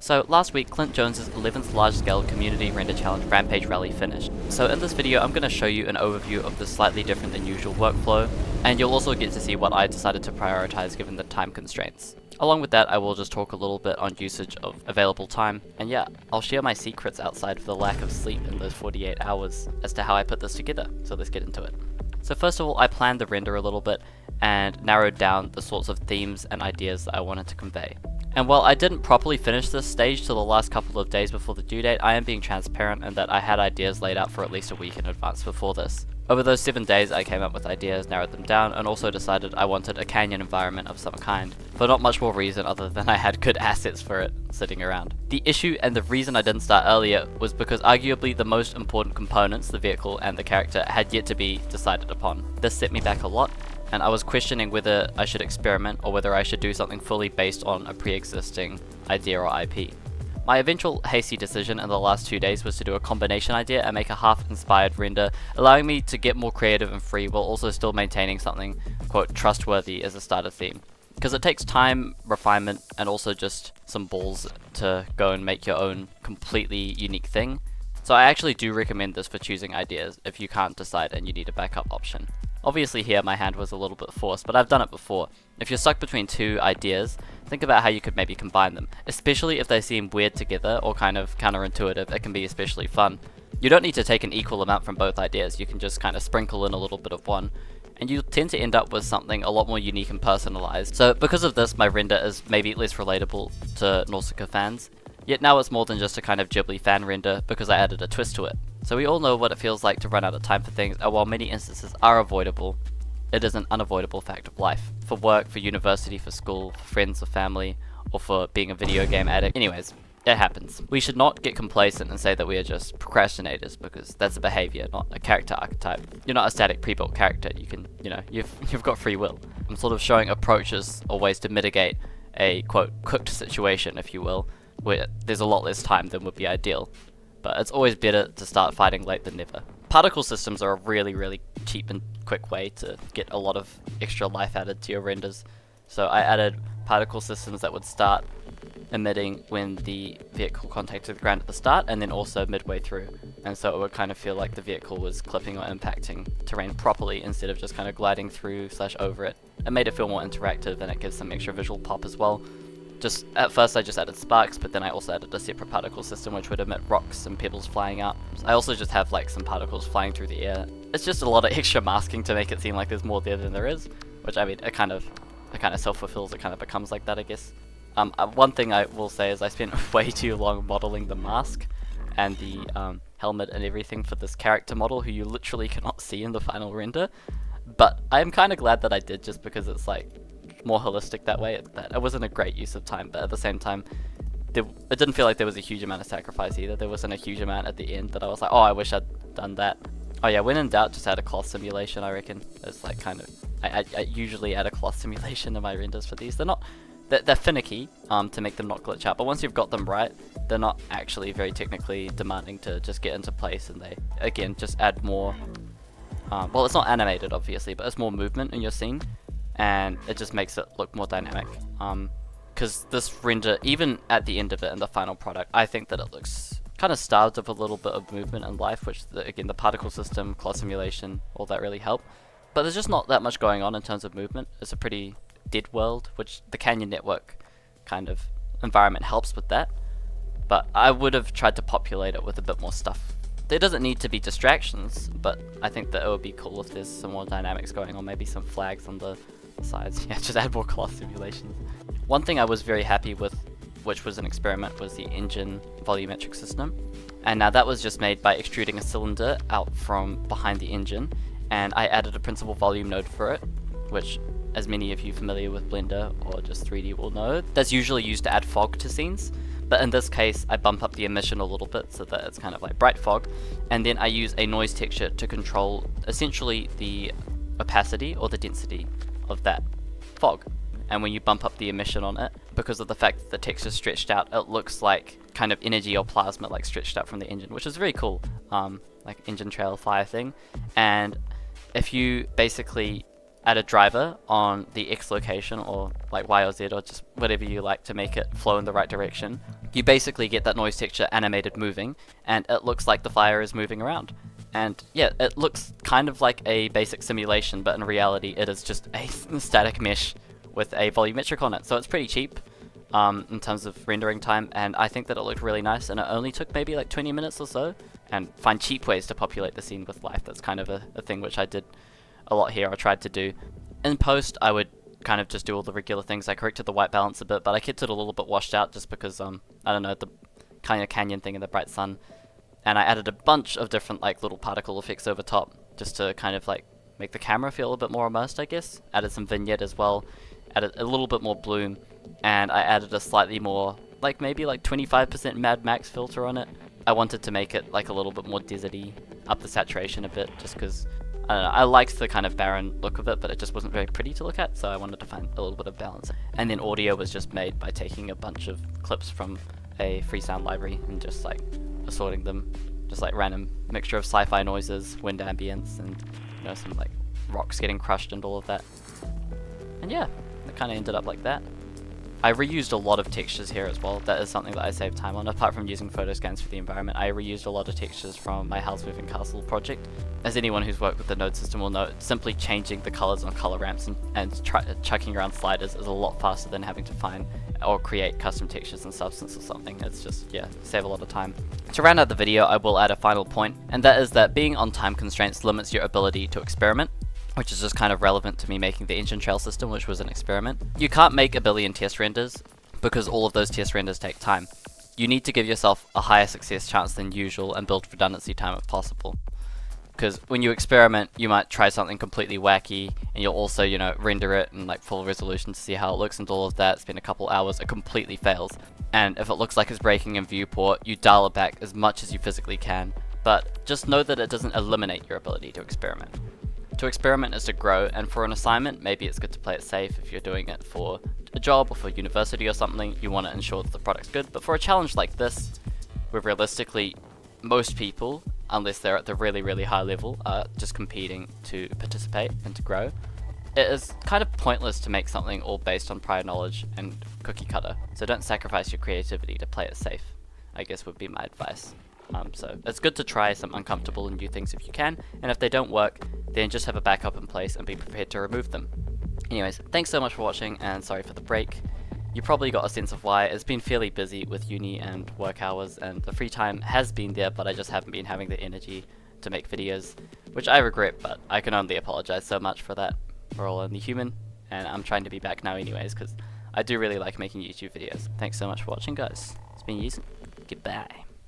So last week, Clint Jones' 11th large-scale community render challenge Rampage Rally finished. So in this video, I'm going to show you an overview of the slightly different than usual workflow, and you'll also get to see what I decided to prioritize given the time constraints. Along with that, I will just talk a little bit on usage of available time, and yeah, I'll share my secrets outside of the lack of sleep in those 48 hours as to how I put this together, so let's get into it. So first of all, I planned the render a little bit and narrowed down the sorts of themes and ideas that I wanted to convey. And while I didn't properly finish this stage till the last couple of days before the due date, I am being transparent in that I had ideas laid out for at least a week in advance before this. Over those 7 days I came up with ideas, narrowed them down, and also decided I wanted a canyon environment of some kind, for not much more reason other than I had good assets for it sitting around. The issue and the reason I didn't start earlier was because arguably the most important components, the vehicle and the character, had yet to be decided upon. This set me back a lot, and I was questioning whether I should experiment or whether I should do something fully based on a pre-existing idea or IP. My eventual hasty decision in the last 2 days was to do a combination idea and make a half-inspired render, allowing me to get more creative and free while also still maintaining something, quote, trustworthy as a starter theme. Because it takes time, refinement, and also just some balls to go and make your own completely unique thing. So I actually do recommend this for choosing ideas if you can't decide and you need a backup option. Obviously here my hand was a little bit forced, but I've done it before. If you're stuck between two ideas, think about how you could maybe combine them, especially if they seem weird together or kind of counterintuitive. It can be especially fun. You don't need to take an equal amount from both ideas, you can just kind of sprinkle in a little bit of one, and you tend to end up with something a lot more unique and personalized. So because of this, my render is maybe less relatable to Nausicaa fans, yet now it's more than just a kind of Ghibli fan render because I added a twist to it. So we all know what it feels like to run out of time for things, and while many instances are avoidable, it is an unavoidable fact of life. For work, for university, for school, for friends or family, or for being a video game addict. Anyways, it happens. We should not get complacent and say that we are just procrastinators, because that's a behavior, not a character archetype. You're not a static pre-built character, you can, you've got free will. I'm sort of showing approaches or ways to mitigate a, quote, cooked situation, if you will, where there's a lot less time than would be ideal. But it's always better to start fighting late than never. Particle systems are a really cheap and quick way to get a lot of extra life added to your renders. So I added particle systems that would start emitting when the vehicle contacted the ground at the start and then also midway through. And so it would kind of feel like the vehicle was clipping or impacting terrain properly instead of just kind of gliding through / over it. It made it feel more interactive and it gives some extra visual pop as well. Just at first I just added sparks, but then I also added a separate particle system which would emit rocks and pebbles flying out. I also just have like some particles flying through the air. It's just a lot of extra masking to make it seem like there's more there than there is, which I mean it kind of self-fulfills, it kind of becomes like that, I guess. One thing I will say is I spent way too long modeling the mask and the helmet and everything for this character model who you literally cannot see in the final render, but I'm kind of glad that I did, just because it's like more holistic that way. It wasn't a great use of time, but at the same time it didn't feel like there was a huge amount of sacrifice either. There wasn't a huge amount at the end that I was like, oh, I wish I'd done that. Oh yeah, when in doubt, just add a cloth simulation, I reckon. It's like kind of, I usually add a cloth simulation in my renders for these. They're finicky to make them not glitch out, but once you've got them right, they're not actually very technically demanding to just get into place, and they, again, just add more, well, it's not animated obviously, but it's more movement in your scene, and it just makes it look more dynamic. Because this render, even at the end of it in the final product, I think that it looks kind of starved of a little bit of movement and life, which again, the particle system, cloth simulation, all that really help. But there's just not that much going on in terms of movement. It's a pretty dead world, which the Canyon Network kind of environment helps with that. But I would have tried to populate it with a bit more stuff. There doesn't need to be distractions, but I think that it would be cool if there's some more dynamics going on, maybe some flags on the sides. Yeah, just add more cloth simulations. One thing I was very happy with, which was an experiment, was the engine volumetric system. And now that was just made by extruding a cylinder out from behind the engine, and I added a principal volume node for it, which, as many of you familiar with Blender or just 3D will know, that's usually used to add fog to scenes. But in this case, I bump up the emission a little bit so that it's kind of like bright fog, and then I use a noise texture to control essentially the opacity or the density of that fog. And when you bump up the emission on it, because of the fact that the texture's stretched out, it looks like kind of energy or plasma like stretched out from the engine, which is very cool, like engine trail fire thing. And if you basically add a driver on the X location, or like Y or Z, or just whatever you like to make it flow in the right direction, you basically get that noise texture animated moving, and it looks like the fire is moving around. And yeah, it looks kind of like a basic simulation, but in reality it is just a static mesh with a volumetric on it. So it's pretty cheap in terms of rendering time, and I think that it looked really nice, and it only took maybe like 20 minutes or so. And find cheap ways to populate the scene with life. That's kind of a thing which I did a lot here, I tried to do. In post, I would kind of just do all the regular things. I corrected the white balance a bit, but I kept it a little bit washed out just because, I don't know, the kind of canyon thing in the bright sun. And I added a bunch of different like little particle effects over top just to kind of like make the camera feel a little bit more immersed, I guess. Added some vignette as well, added a little bit more bloom, and I added a slightly more, like maybe like 25% Mad Max filter on it. I wanted to make it like a little bit more deserty, up the saturation a bit, just because, I don't know, I liked the kind of barren look of it, but it just wasn't very pretty to look at, so I wanted to find a little bit of balance. And then audio was just made by taking a bunch of clips from a free sound library and just like assorting them, just like random mixture of sci-fi noises, wind ambience, and you know, some like rocks getting crushed and all of that. And yeah, it kind of ended up like that. I reused a lot of textures here as well. That is something that I saved time on. Apart from using photo scans for the environment, I reused a lot of textures from my House Moving Castle project. As anyone who's worked with the node system will know, simply changing the colors on color ramps and chucking around sliders is a lot faster than having to find or create custom textures in Substance or something. It's just, yeah, save a lot of time. To round out the video, I will add a final point, and that is that being on time constraints limits your ability to experiment, which is just kind of relevant to me making the engine trail system, which was an experiment. You can't make a billion test renders because all of those test renders take time. You need to give yourself a higher success chance than usual and build redundancy time if possible. Because when you experiment, you might try something completely wacky, and you'll also, you know, render it in like full resolution to see how it looks and all of that, spend a couple hours, it completely fails. And if it looks like it's breaking in viewport, you dial it back as much as you physically can, but just know that it doesn't eliminate your ability to experiment. To experiment is to grow, and for an assignment, maybe it's good to play it safe. If you're doing it for a job or for university or something, you want to ensure that the product's good. But for a challenge like this, where realistically most people, unless they're at the really, really high level, are just competing to participate and to grow, it is kind of pointless to make something all based on prior knowledge and cookie cutter. So don't sacrifice your creativity to play it safe, I guess would be my advice. So it's good to try some uncomfortable and new things if you can, and if they don't work, then just have a backup in place and be prepared to remove them. Anyways, thanks so much for watching, and sorry for the break. You probably got a sense of why. It's been fairly busy with uni and work hours, and the free time has been there, but I just haven't been having the energy to make videos, which I regret, but I can only apologize so much for that. We're all only human, and I'm trying to be back now anyways, because I do really like making YouTube videos. Thanks so much for watching, guys. It's been Yeezy. Goodbye.